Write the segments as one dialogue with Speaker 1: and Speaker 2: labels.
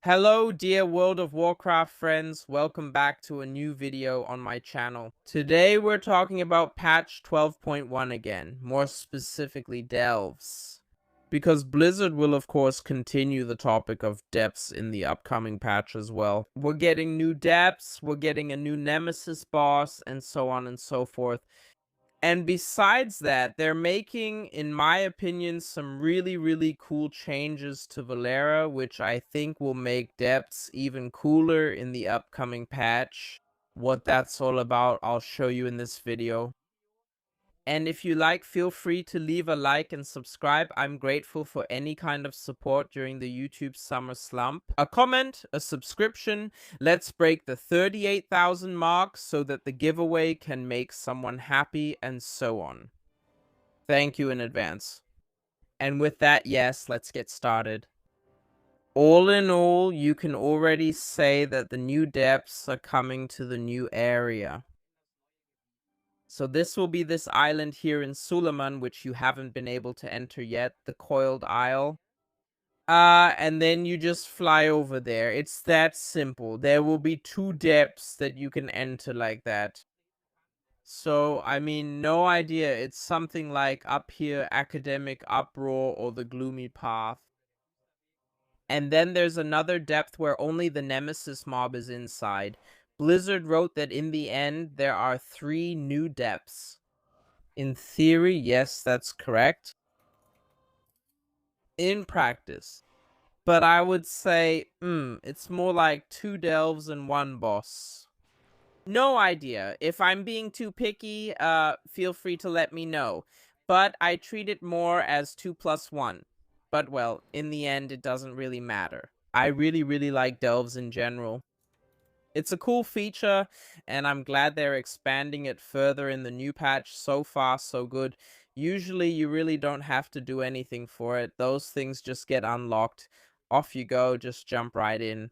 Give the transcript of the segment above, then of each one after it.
Speaker 1: Hello dear World of Warcraft friends, welcome back to a new video on my channel. Today we're talking about patch 12.1 again, more specifically delves. Because Blizzard will of course continue the topic of depths in the upcoming patch as well. We're getting new depths, we're getting a new Nemesis boss, and so on and so forth. And besides that, they're making, in my opinion, some really cool changes to Valera, which I think will make depths even cooler in the upcoming patch. What that's all about, I'll show you in this video. And if you like, feel free to leave a like and subscribe. I'm grateful for any kind of support during the YouTube summer slump. A comment, a subscription. Let's break the 38,000 mark so that the giveaway can make someone happy, and so on. Thank you in advance. And with that, yes, let's get started. All in all, you can already say that the new depths are coming to the new area. So this will be this island here in Suleiman, which you haven't been able to enter yet, the Coiled Isle. And then you just fly over there. It's that simple. There will be 2 depths that you can enter like that. So, I mean, no idea. It's something like up here, Academic Uproar or the Gloomy Path. And then there's another depth where only the Nemesis mob is inside. Blizzard wrote that in the end, there are 3 new depths. In theory, yes, that's correct. In practice. But I would say, it's more like 2 delves and 1 boss. No idea. If I'm being too picky, feel free to let me know. But I treat it more as 2 plus 1. But well, in the end, it doesn't really matter. I really like delves in general. It's a cool feature, and I'm glad they're expanding it further in the new patch. So far, so good. Usually, you really don't have to do anything for it. Those things just get unlocked. Off you go, just jump right in.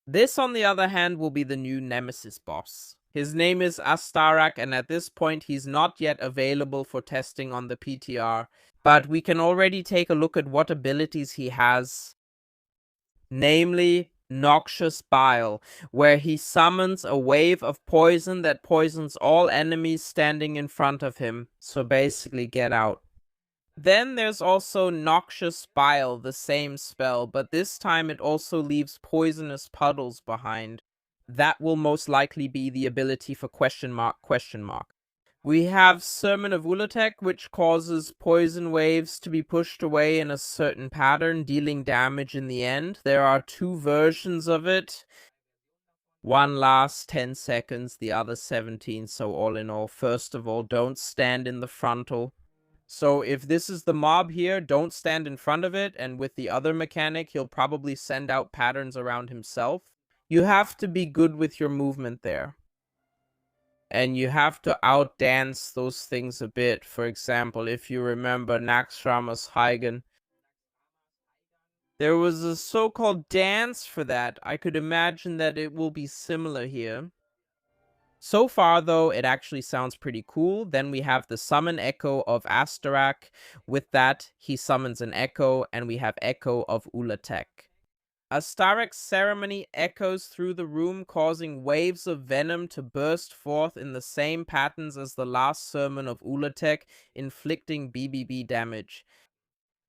Speaker 1: This, on the other hand, will be the new Nemesis boss. His name is Astarak, and at this point, he's not yet available for testing on the PTR. But we can already take a look at what abilities he has. Namely, Noxious Bile, where he summons a wave of poison that poisons all enemies standing in front of him. So basically, get out. Then there's also Noxious Bile, the same spell, but this time it also leaves poisonous puddles behind. That will most likely be the ability for question mark. We have Sermon of Ulatek, which causes poison waves to be pushed away in a certain pattern, dealing damage in the end. There are 2 versions of it. One lasts 10 seconds, the other 17, so all in all, first of all, don't stand in the frontal. So if this is the mob here, don't stand in front of it, and with the other mechanic, he'll probably send out patterns around himself. You have to be good with your movement there. And you have to outdance those things a bit. For example, if you remember Naxxramas Huygen, there was a so-called dance for that. I could imagine that it will be similar here. So far, though, it actually sounds pretty cool. Then we have the Summon Echo of Astarak. With that, he summons an Echo, and we have Echo of Ulatek. Astarak's ceremony echoes through the room, causing waves of venom to burst forth in the same patterns as the last sermon of Ulatek, inflicting BBB damage.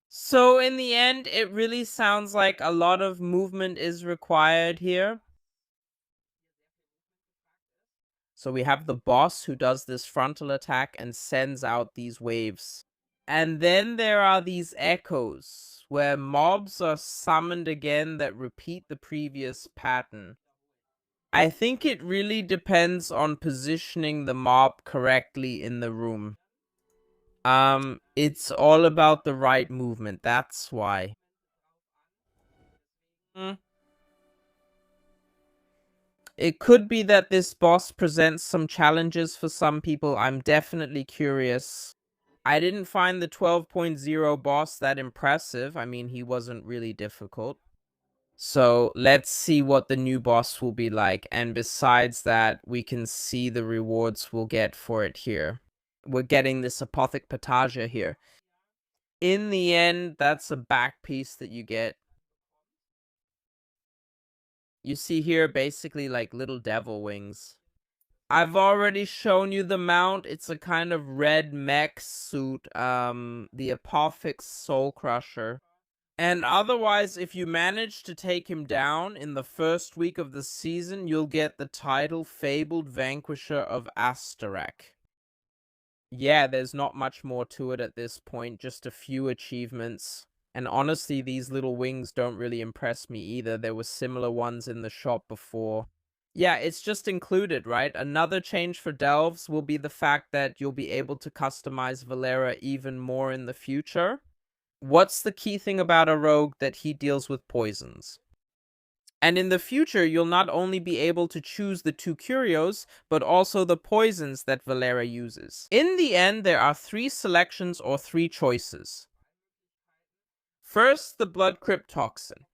Speaker 1: So in the end, it really sounds like a lot of movement is required here. So we have the boss who does this frontal attack and sends out these waves. And then there are these echoes, where mobs are summoned again that repeat the previous pattern. I think it really depends on positioning the mob correctly in the room. It's all about the right movement, that's why. It could be that this boss presents some challenges for some people. I'm definitely curious. I didn't find the 12.0 boss that impressive. I mean, he wasn't really difficult. So let's see what the new boss will be like. And besides that, we can see the rewards we'll get for it here. We're getting this Apothec Patagia here. In the end, that's a back piece that you get. You see here basically like little devil wings. I've already shown you the mount. It's a kind of red mech suit, the Apophix Soul Crusher. And otherwise, if you manage to take him down in the first week of the season, you'll get the title Fabled Vanquisher of Astarak. Yeah, there's not much more to it at this point, just a few achievements. And honestly, these little wings don't really impress me either. There were similar ones in the shop before. Yeah, it's just included, right? Another change for Delves will be the fact that you'll be able to customize Valera even more in the future. What's the key thing about a rogue? That he deals with poisons. And in the future, you'll not only be able to choose the 2 curios, but also the poisons that Valera uses. In the end, there are 3 selections or 3 choices. First, the Blood Crypt Toxin.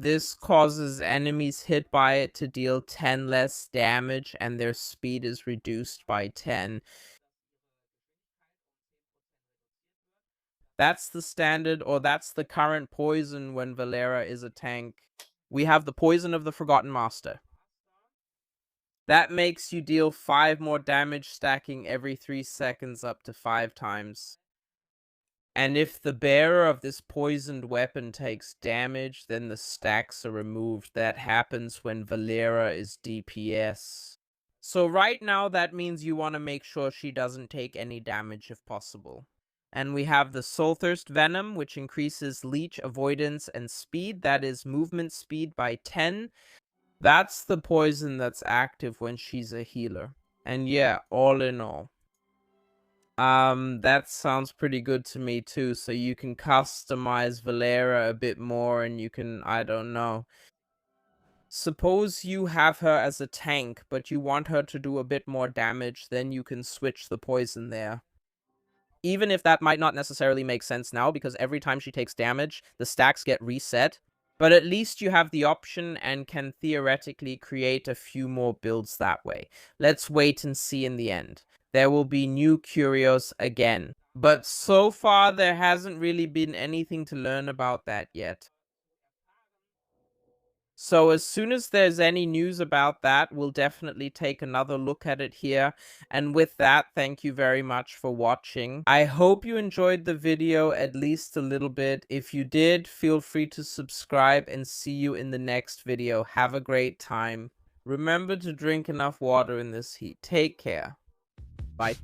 Speaker 1: This causes enemies hit by it to deal 10 less damage, and their speed is reduced by 10. That's the standard, or that's the current poison when Valera is a tank. We have the Poison of the Forgotten Master. That makes you deal 5 more damage, stacking every 3 seconds up to 5 times. And if the bearer of this poisoned weapon takes damage, then the stacks are removed. That happens when Valera is DPS. So right now, that means you want to make sure she doesn't take any damage if possible. And we have the Soulthirst Venom, which increases leech, avoidance, and speed. That is movement speed by 10. That's the poison that's active when she's a healer. And yeah, all in all. That sounds pretty good to me too. So you can customize Valera a bit more and you can, I don't know. Suppose you have her as a tank, but you want her to do a bit more damage, then you can switch the poison there. Even if that might not necessarily make sense now, because every time she takes damage, the stacks get reset. But at least you have the option and can theoretically create a few more builds that way. Let's wait and see in the end. There will be new curios again. But so far, there hasn't really been anything to learn about that yet. So as soon as there's any news about that, we'll definitely take another look at it here. And with that, thank you very much for watching. I hope you enjoyed the video at least a little bit. If you did, feel free to subscribe and see you in the next video. Have a great time. Remember to drink enough water in this heat. Take care. Bye.